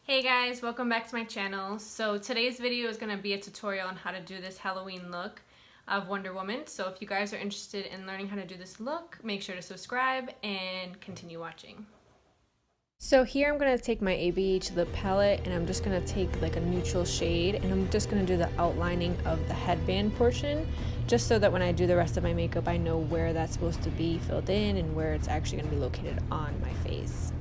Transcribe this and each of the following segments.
Hey guys, welcome back to my channel. So today's video is going to be a tutorial on how to do this Halloween look of Wonder Woman. So if you guys are interested in learning how to do this look, make sure to subscribe and continue watching. So here I'm going to take my ABH lip palette and I'm just going to take like a neutral shade and I'm just going to do the outlining of the headband portion just so that when I do the rest of my makeup I know where that's supposed to be filled in and where it's actually going to be located on my face.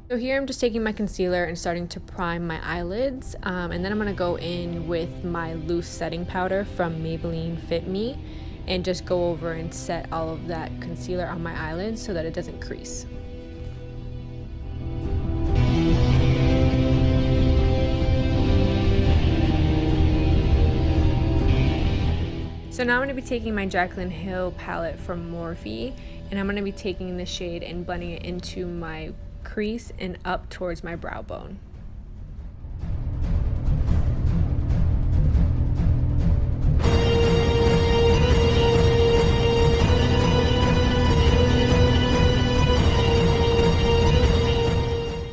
So here I'm just taking my concealer and starting to prime my eyelids, and then I'm going to go in with my loose setting powder from Maybelline Fit and just go over and set all of that concealer on my eyelids so that it doesn't crease. So now I'm going to be taking my Jaclyn Hill palette from Morphe and I'm going to be taking the shade and blending it into my crease and up towards my brow bone.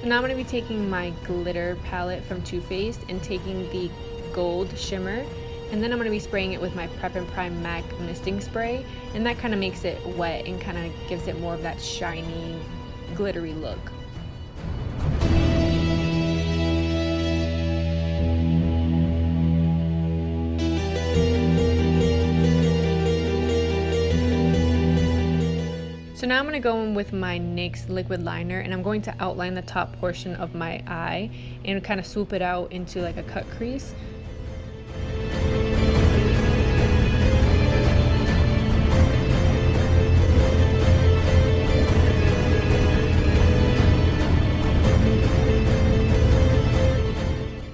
So now I'm going to be taking my glitter palette from Too Faced and taking the gold shimmer, and then I'm going to be spraying it with my Prep and Prime MAC misting spray, and that kind of makes it wet and kind of gives it more of that shiny glittery look. So now I'm going to go in with my NYX liquid liner and I'm going to outline the top portion of my eye and kind of swoop it out into like a cut crease.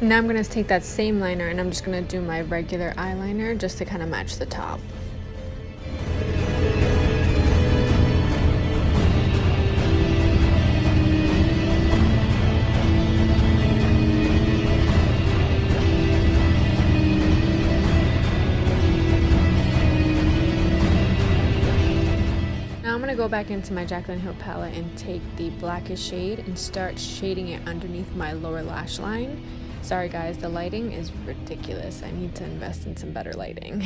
Now I'm going to take that same liner and I'm just going to do my regular eyeliner just to kind of match the top. Now I'm going to go back into my Jaclyn Hill palette and take the blackest shade and start shading it underneath my lower lash line. Sorry guys, the lighting is ridiculous. I need to invest in some better lighting.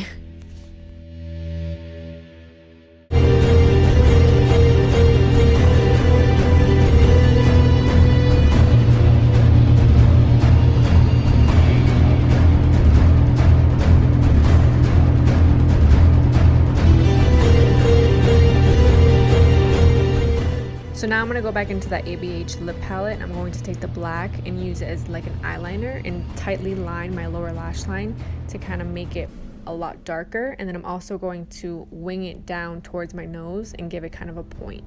So now I'm going to go back into that ABH lip palette and I'm going to take the black and use it as like an eyeliner and tightly line my lower lash line to kind of make it a lot darker, and then I'm also going to wing it down towards my nose and give it kind of a point.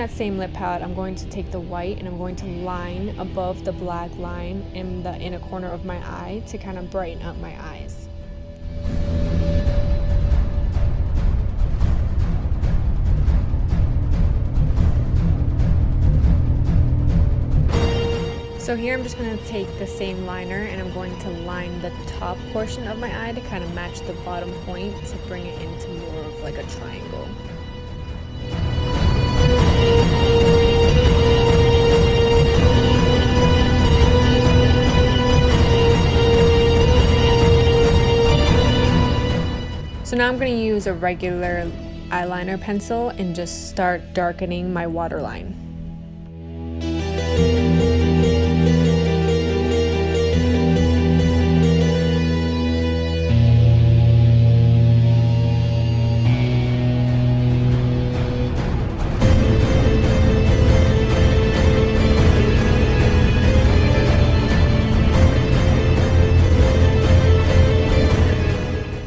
Same lip palette, I'm going to take the white and I'm going to line above the black line in the inner corner of my eye to kind of brighten up my eyes. So here I'm just going to take the same liner and I'm going to line the top portion of my eye to kind of match the bottom point to bring it into more of like a triangle. So now I'm going to use a regular eyeliner pencil and just start darkening my waterline.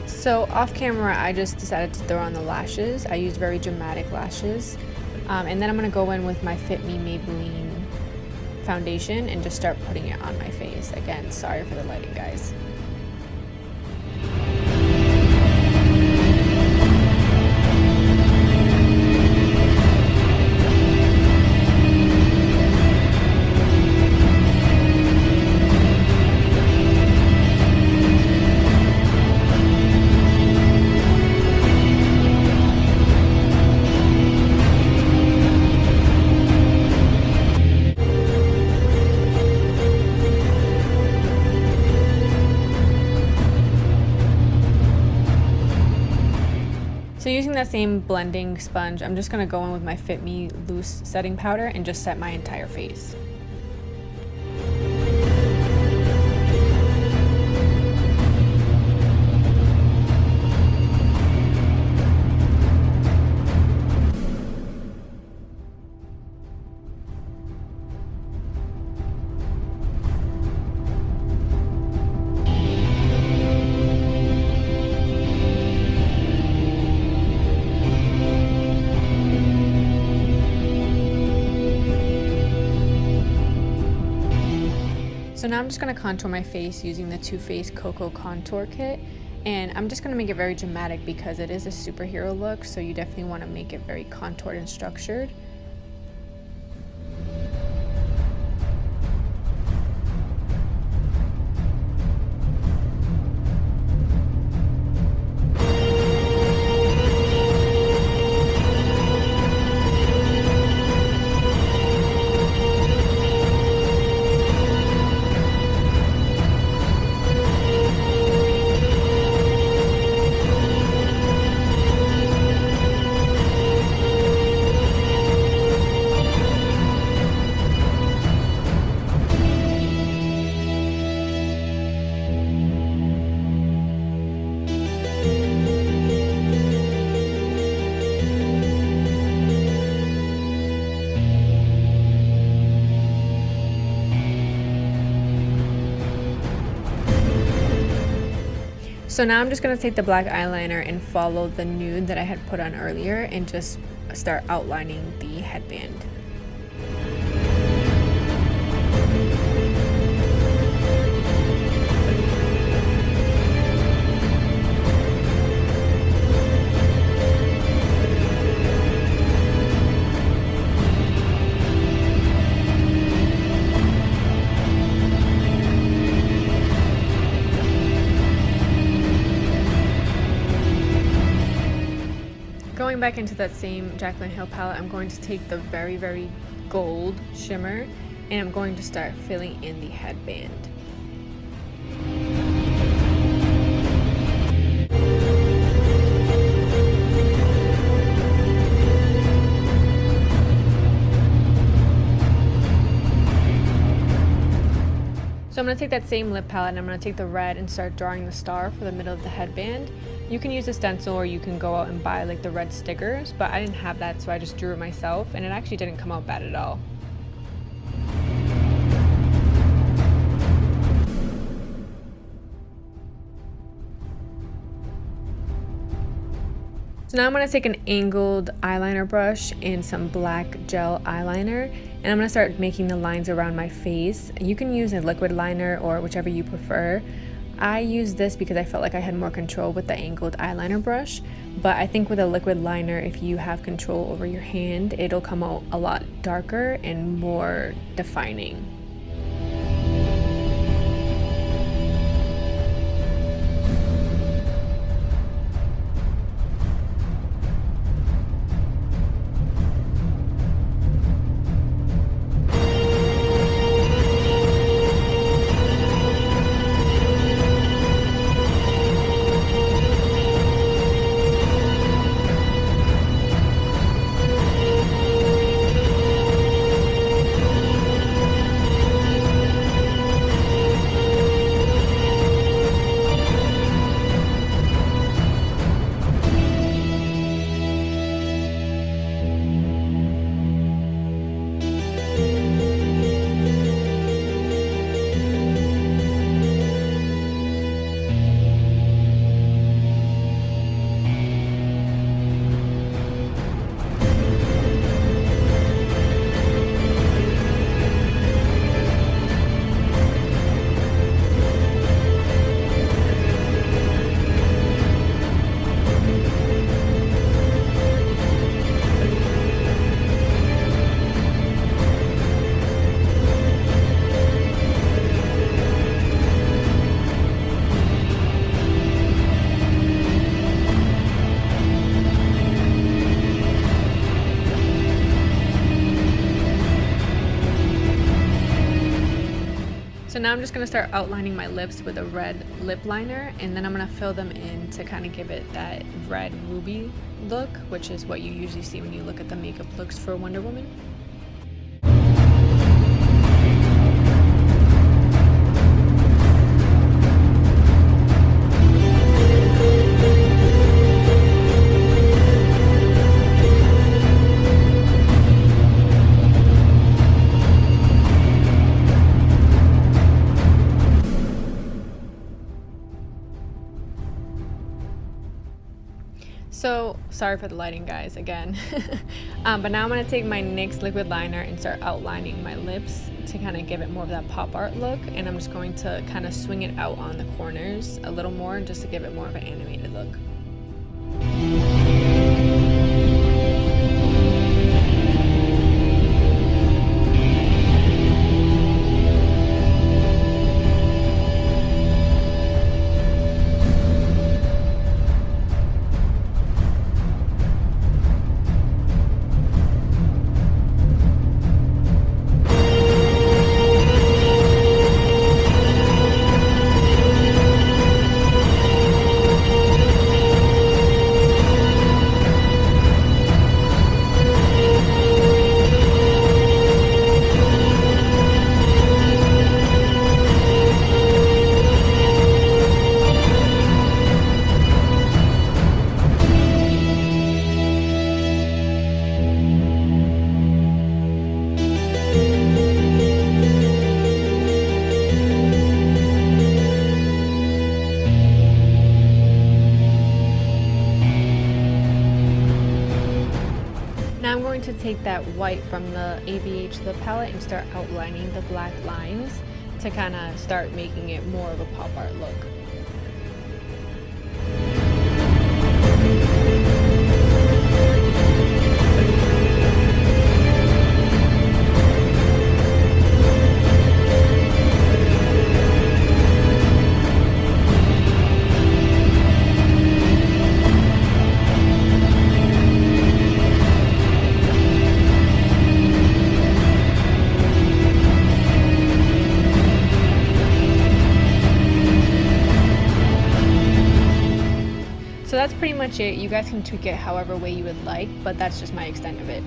So off camera, I just decided to throw on the lashes. I used very dramatic lashes. And then I'm going to go in with my Fit Me Maybelline foundation and just start putting it on my face. Again, sorry for the lighting, guys. So using that same blending sponge, I'm just going to go in with my Fit Me loose setting powder and just set my entire face. So now I'm just going to contour my face using the Too Faced Cocoa Contour Kit, and I'm just going to make it very dramatic because it is a superhero look, so you definitely want to make it very contoured and structured. So now I'm just going to take the black eyeliner and follow the nude that I had put on earlier and just start outlining the headband. Going back into that same Jaclyn Hill palette, I'm going to take the very gold shimmer and I'm going to start filling in the headband. So I'm going to take that same lip palette and I'm going to take the red and start drawing the star for the middle of the headband. You can use a stencil or you can go out and buy like the red stickers, but I didn't have that, so I just drew it myself and it actually didn't come out bad at all. So now I'm going to take an angled eyeliner brush and some black gel eyeliner, and I'm going to start making the lines around my face. You can use a liquid liner or whichever you prefer. I used this because I felt like I had more control with the angled eyeliner brush, but I think with a liquid liner, if you have control over your hand, it'll come out a lot darker and more defining. now I'm just going to start outlining my lips with a red lip liner, and then I'm going to fill them in to kind of give it that red ruby look, which is what you usually see when you look at the makeup looks for Wonder Woman. So, sorry for the lighting, guys, again. But now I'm going to take my NYX liquid liner and start outlining my lips to kind of give it more of that pop art look. And I'm just going to kind of swing it out on the corners a little more just to give it more of an animated look. Now I'm going to take that white from the ABH Lip Palette and start outlining the black lines to kind of start making it more of a pop art look. So that's pretty much it. You guys can tweak it however way you would like, but that's just my extent of it.